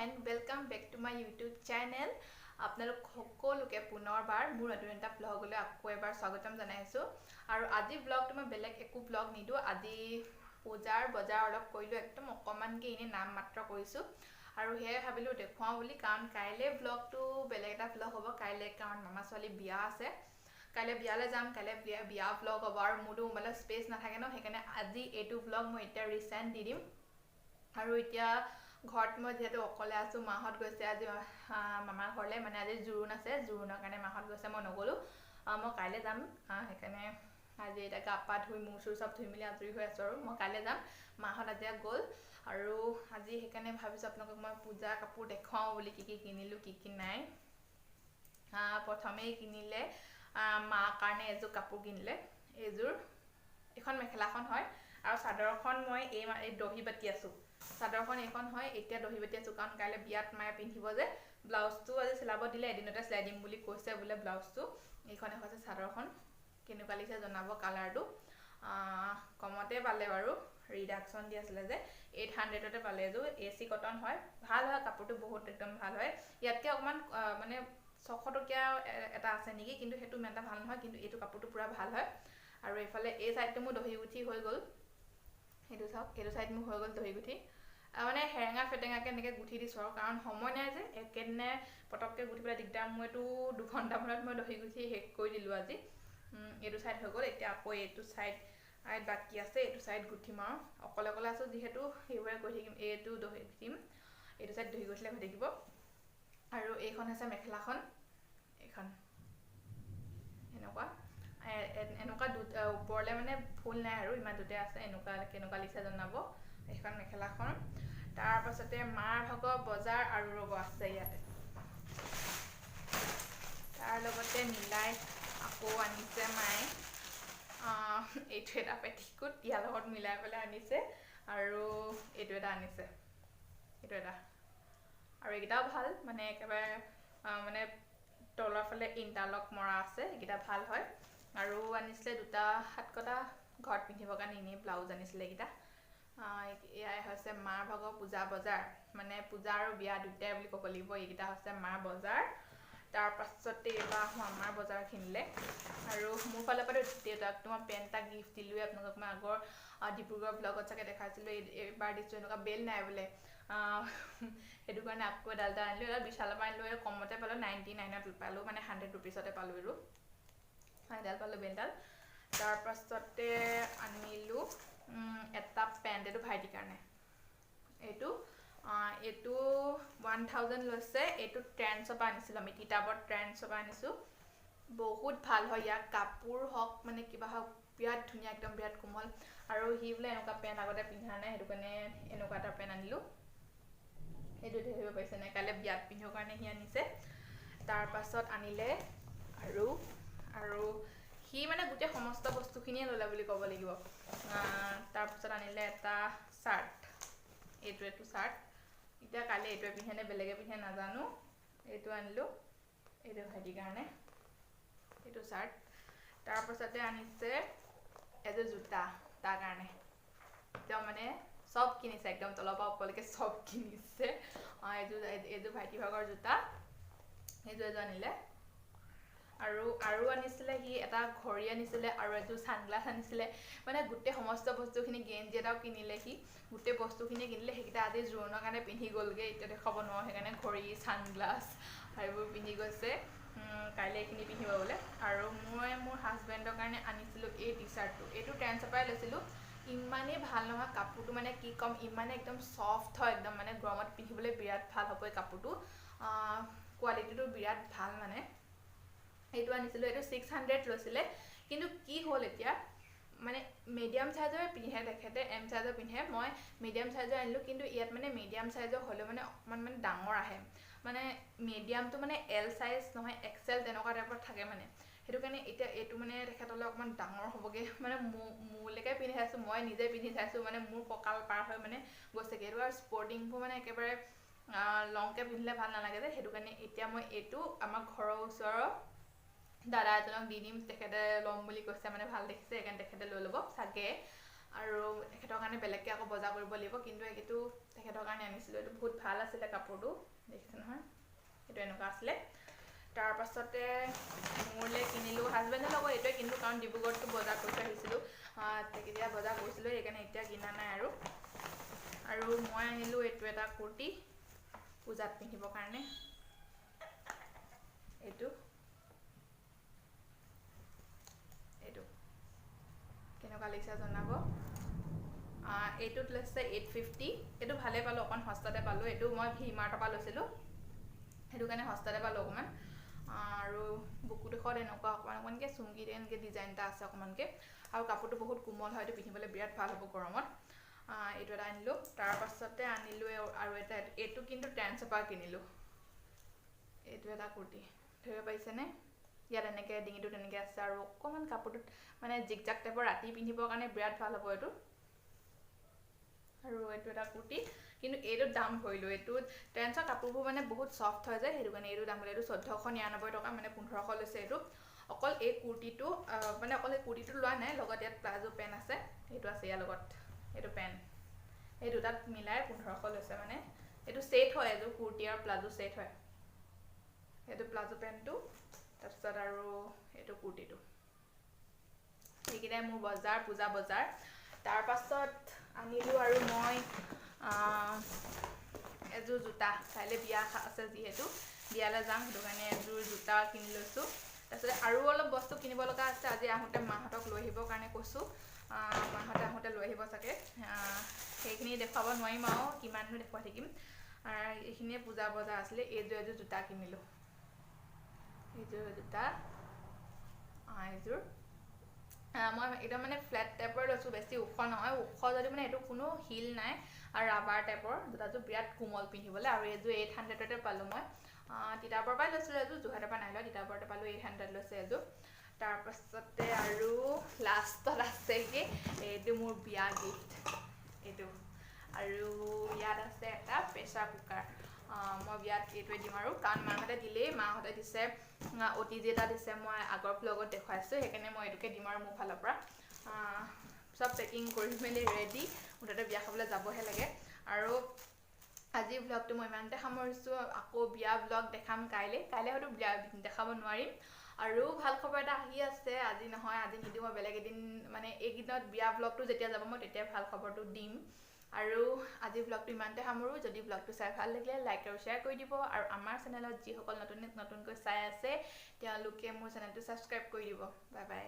and welcome back to my YouTube channel. আপোনালোক সকলোকে পুনৰবাৰ মোৰ নতুন এটা ব্লগলৈ আকৌ এবাৰ স্বাগতম জনাইছো আৰু আজি ব্লগটো মই বেলেগ একো ব্লগ নিদো আজি পূজাৰ বজাৰ অলপ কৰিলো একদম অকমানকে ইনে নাম মাত্ৰ কৰিছো আৰু হে ভাবিলো দেখুৱাও বুলি কাৰণ কাইলে ব্লগটো বেলেগ এটা ব্লগ হ'ব কাইলে কাৰণ মামা ছোৱালী বিয়া আছে কাইলে বিয়ালে যাম কাইলে বিয়া ব্লগ হ'ব আৰু মোৰো মানে স্পেচ নাথাকে ন সেইকাৰণে আজি এটো ব্লগ মই এটা ৰিসেন্ট দি দিম আৰু এতিয়া ঘৰত মই যেহেতু অকলে আছো মাহত গৈছে আজি মামা ঘৰলে মানে আজি জুৰুন আছে জুৰুনৰ কাৰণে মাহত গৈছে মই নগলো মই কাইলে যাম সেইকাৰণে আজি এটা গাপা ধুই মুছুৰ সব ধুই মিলি আজৰি হৈ আছো আৰু মই কাইলে যাম মাহত আজি গ'ল আৰু আজি সেইকাৰণে ভাবিছো আপোনালোকক মই পূজা কাপোৰ দেখাও বুলি কি কিনিলো কি নাই প্ৰথমে কিনিলে মা কাৰণে এজোৰ কাপোৰ কিনিলে এজোৰ এখন মেখেলাখন হয় আৰু চাদৰখন মই এই দহি বাতি আছো চাদৰখন এখন হয় এতিয়া দহি বাতি আছো কাৰণ কাইলে বিয়াত মায়ে পিন্ধিব যে ব্লাউজটো আজি চিলাব দিলে এদিনতে চিলাই দিম বুলি কৈছে বোলে ব্লাউজটো এইখনে হৈছে চাদৰখন কেনেকুৱা লাগিছে জনাব কালাৰটো কমতে পালে বাৰু ৰিডাকশন দি আছিল যে 800 তে পালে এজো এসি কটন হয় ভাল হয় কাপোৰটো বহুত একদম ভাল হয় ইয়াতকে অকমান মানে 600 টকীয়া এটা আছে নেকি কিন্তু হেতু মেটা ভাল নহয় কিন্তু এটো কাপোৰটো পুৰা ভাল হয় আৰু এফালে এই সাইডটো মোৰ দহি গুঠি হৈ গল হেতু চাওক এটো সাইড মোৰ হৈ গল দহি গুঠি মানে হেৰেঙা ফেটেঙাকে এনেকে গুঠি দিছো আৰু কাৰণ সময় নাই যে একেদিনে পটককে গুঠিবলৈ দিগদাৰ মই এটো 2 ঘণ্টা মানত মই দহি গুঠি শেষ কৰি দিলো আজি এটো সাইড হৈ গল এতিয়া আকৌ এটো সাইড আই বাকি আছে এটো সাইড গুঠিম আৰু অকলে অকলে আছো যেহেতু হেইৱে কৰি থাকিম এটো দহি গুঠিম এটো সাইড দহি গুঠিলে হৈ থাকিব আৰু এইখন আছে মেখেলাখন এইখন এনেকুৱা এনেকুৱা ওপৰলে মানে ফুল নাই আৰু ইমান দুতে আছে এনেকুৱা কেনেকুৱা লিখা জনাব এখন মেখেলাখন তাৰ পাছতে মাৰ ভাগ বজাৰ আৰু ৰব আছে ইয়াতে তাৰ লগতে মিলাই আকৌ আনিছে মাই এইটো এটা পেটিকুট ইয়াৰ লগত মিলাই পেলাই আনিছে আৰু এইটো এটা আনিছে এইটো এটা আৰু এটাও ভাল মানে একেবাৰে মানে তলৰ ফালে ইন্টাৰলক মৰা আছে এটা ভাল হয় আৰু আনিছিলে দুটা হাত কটা ঘৰত পিন্ধিবৰ কাৰণে ইনে ব্লাউজ আনিছিলে এটা এয়াই হৈছে মাৰ ভাগ পূজা বজাৰ মানে পূজা আৰু বিয়া দুটাই বুলি ক'ব লাগিব এইটা হৈছে মাৰ বজাৰ তাৰ পাছতে এবা আমাৰ বজাৰ কিনিলে আৰু মোৰ ফালৰ পৰা দেউতাক তোমাৰ পেন্টা গিফট দিলো আপোনালোকক মই আগৰ ডিব্ৰুগড় ব্লগত চাগে দেখাইছিলো এবাৰ দিছো এনেকুৱা বেল নাই বোলে হেতু কাৰণে আকৌ ডালটা আনিলো এটা বিশালৰ পৰা আনিলো কমতে পালো 99 ত পালো মানে 100 रुपीसতে পালো এৰু ডাল পালো বেলডাল তাৰ পাছতে আনিলো এটা পেন্ট এটো ভাইটি কাৰণে এটো এটো 1000 লৈছে এটো ট্ৰেন্ডছ পৰা আনিছিল আমি কিতাপৰ ট্ৰেন্ডছ পৰা আনিছো বহুত ভাল হয় ইয়া কাপোৰ হক মানে কিবা হক বিৰাট ধুনিয়া একদম বিৰাট কোমল আৰু হি বোলে এনেকুৱা পেন আগতে পিন্ধা নাই হেতু কাৰণে এনেকুৱা এটা পেন আনিলো এটো দেখিব পাইছে না কালে বিয়াত পিন্ধিবৰ কাৰণে হি আনিছে তাৰ পাছত আনিলে আৰু হি মানে গুটে সমস্ত বস্তুখিনিয়ে ললা বুলি ক'ব লাগিব তাৰ পাছত আনিলে এটা শাৰ্ট এটো শাৰ্ট ইটা কালে এটো পিন্ধনে বেলেগে পিন্ধে নাজানো এটো আনিলো এটো ভাইটি কাৰণে এটো শাৰ্ট তাৰ পাছতে আনিছে এটো জোতা তাৰ কাৰণে তো মানে সব কিনিছে একদম তলপা ওপৰলৈকে সব কিনিছে এটো ভাইটি ভাগৰ জোতা এটো আনিলে আৰু আনিছিলে হি এটা ঘড়ী আনিছিলে আৰু এটো সানগ্লাস আনিছিলে মানে গুটে সমস্ত বস্তুখিনি গেঞ্জি এটাও কিনিলে হি গুটে বস্তুখিনি কিনিলে হেকিটা আজি জোৰণৰ কাৰণে পিন্ধি গলগে ইটা দেখাব ন হেকাৰণে ঘড়ী সানগ্লাস আৰু পিন্ধি গৈছে কাইলে এখিনি পিন্ধিব বলে আৰু মই মোৰ হাজবেণ্ডৰ কাৰণে আনিছিলো এই টি-শাৰ্টটো এটো ট্ৰেন্ডছ পৰা লৈছিলো ইমানে ভাল নহয় কাপোৰটো মানে কি কম ইমানে একদম সফট হয় একদম মানে গৰমত পিন্ধিবলৈ বিৰাট ভাল হ'ব এই কাপোৰটো কোৱালিটিটো বিৰাট ভাল মানে এটো আনিছিলো এটো 600 লৈছিলে কিন্তু কি হল এতিয়া মানে মিডিয়াম সাইজৰ পিন্ধে দেখেতে এম সাইজৰ পিন্ধে মই মিডিয়াম সাইজৰ আনিলো কিন্তু ইয়াত মানে মিডিয়াম সাইজৰ হলে মানে অকমান মানে ডাঙৰ আহে মানে মিডিয়ামটো মানে এল সাইজ নহয় এক্সেল তেনেকুৱা টাইপৰ থাকে মানে হেতু কাৰণে এতিয়া এটো মানে দেখাতলে অকমান ডাঙৰ হবগে মানে মুলেকে পিন্ধি আছো মই নিজে পিন্ধি চাইছো মানে মোৰ ককাল পাৰ হয় মানে গৈছে গেৰু আৰু স্পৰ্টিং মানে একেবাৰে লংকে পিন্ধিলে ভাল নালাগে যে হেতু কাৰণে এতিয়া মই এটো আমাৰ ঘৰৰ ওচৰৰ দাদা এজনক দি দিম তেখেতে লম বুলি কৈছে মানে ভাল দেখিছে একান তেখেতে লৈ লব সাকে আৰু তেখেতৰ কাৰণে বেলেগকৈ আকৌ বজাৰ কৰিব লাগিব, কিন্তু এইটো তেখেতৰ কাৰণে আনিছিলোঁ। এইটো বহুত ভাল আছিলে কাপোৰটো, দেখিছে নহয়, এইটো এনেকুৱা আছিলে। তাৰপাছতে মোৰলৈ কিনিলোঁ, হাজবেণ্ডৰ লগত এইটোৱে কিনিলোঁ, কাৰণ ডিব্ৰুগড়তো বজাৰ কৰি থৈ আহিছিলোঁ, তেতিয়া বজাৰ কৰিছিলোঁ, সেইকাৰণে এতিয়া কিনা নাই আৰু মই আনিলোঁ এইটো এটা কুৰ্তি পূজাত পিন্ধিবৰ কাৰণে। এইটো কেনেকুৱা লাগিছে জনাব। এইটোত লৈছে 850, এইটো ভালে পালোঁ, অকণ সস্তাতে পালোঁ। এইটো মই ভি-মাৰ্টৰ পৰা লৈছিলোঁ, সেইটো কাৰণে সস্তাতে পালোঁ অকণমান। আৰু বুকুডোখৰত এনেকুৱা অকণমানকৈ চুমকি এনেকৈ ডিজাইন এটা আছে অকণমানকৈ, আৰু কাপোৰটো বহুত কোমল হয়, এইটো পিন্ধিবলৈ বিৰাট ভাল হ'ব গৰমত। এইটো এটা আনিলোঁ। তাৰপাছতে আনিলোঁ আৰু এটা, এইটো কিন্তু ট্ৰেণ্ডছৰ পৰা কিনিলোঁ। এইটো এটা কুৰ্তি, ধৰিব পাৰিছেনে? ইয়াত এনেকৈ ডিঙিটোত এনেকৈ আছে, আৰু অকণমান কাপোৰটোত মানে জিগজাগ টাইপৰ, ৰাতি পিন্ধিবৰ কাৰণে বিৰাট ভাল হ'ব এইটো। আৰু এইটো এটা কুৰ্তি, কিন্তু এইটোত দাম ভৰিলোঁ। এইটোত ট্ৰেণ্ডছৰ কাপোৰবোৰ মানে বহুত ছফ্ট হয় যে, সেইটো কাৰণে এইটো দাম ভৰিলোঁ। এইটো 1499 টকা, মানে 1500 লৈছে এইটো। অকল এই কুৰ্তিটো মানে অকল এই কুৰ্তিটো লোৱা নাই, লগত ইয়াত প্লাজো পেণ্ট আছে, এইটো আছে ইয়াৰ লগত, এইটো পেণ্ট, এই দুটাত মিলাই 1500 লৈছে। মানে এইটো ছেট হয়, এইযোৰ কুৰ্তি আৰু প্লাজো ছেট হয়। এইটো প্লাজো পেণ্টটো, তাৰপিছত আৰু এইটো কুৰ্তিটো। সেইকেইটাই মোৰ বজাৰ, পূজা বজাৰ। তাৰপাছত আনিলোঁ আৰু মই এযোৰ জোতা, কাইলৈ বিয়া আছে যিহেতু, বিয়ালৈ যাম, সেইটো কাৰণে এযোৰ জোতা কিনি লৈছোঁ। তাৰপিছতে আৰু অলপ বস্তু কিনিব লগা আছে, আজি আহোঁতে মাহঁতক লৈ আহিবৰ কাৰণে কৈছোঁ, মাহঁতে আহোঁতে লৈ আহিব চাগে। সেইখিনি দেখুৱাব নোৱাৰিম আৰু, কিমাননো দেখুৱাই থাকিম। এইখিনিয়ে পূজা বজাৰ আছিলে। এযোৰ জোতা কিনিলোঁ, এইযোৰ জোতা, এইযোৰ মই একদম মানে ফ্লেট টাইপৰ লৈছোঁ, বেছি ওখ নহয়, ওখ যদি মানে এইটো কোনো হিল নাই, আৰু ৰাবাৰ টাইপৰ জোতাযোৰ বিৰাট কোমল পিন্ধিবলৈ। আৰু এইযোৰ 800তে পালোঁ মই, তিতাবৰৰ পৰাই লৈছিলোঁ এইযোৰ, যোৰহাটৰ পৰা নাই লোৱা, তিতাবৰতে পালোঁ, 800 লৈছে এইযোৰ। তাৰপাছতে আৰু লাষ্টত আছেগৈ এইটো মোৰ বিয়া গিফ্ট, এইটো। আৰু ইয়াত আছে এটা প্ৰেছাৰ কুকাৰ, মই বিয়াত এইটোৱে দিম আৰু, কাৰণ মাহঁতে দিলেই, মাহঁতে দিছে OTG এটা দিছে, মই আগৰ ব্লগত দেখুৱাইছোঁ, সেইকাৰণে মই এইটোকে দিম আৰু মোৰ ফালৰ পৰা। চব পেকিং কৰি মেলি ৰেডি, মুঠতে বিয়া খাবলৈ যাবহে লাগে। আৰু আজিৰ ব্লগটো মই ইমানতে সামৰিছোঁ, আকৌ বিয়া ব্লগ দেখাম কাইলৈ হয়তো বিয়া দেখাব নোৱাৰিম। আৰু ভাল খবৰ এটা আহি আছে, আজি নহয়, আজি নিদিওঁ, মই বেলেগ এদিন, মানে এইকেইদিনত বিয়া ব্লগটো যেতিয়া যাব মই তেতিয়া ভাল খবৰটো দিম। আৰু আজিৰ ব্লগটো ইমানতে সামৰোঁ। যদি ব্লগটো চাই ভাল লাগিলে লাইক আৰু শ্বেয়াৰ কৰি দিব, আৰু আমাৰ চেনেলত যিসকল নতুনকৈ চাই আছে তেওঁলোকে মোৰ চেনেলটো ছাবস্ক্ৰাইব কৰি দিব। Bye bye.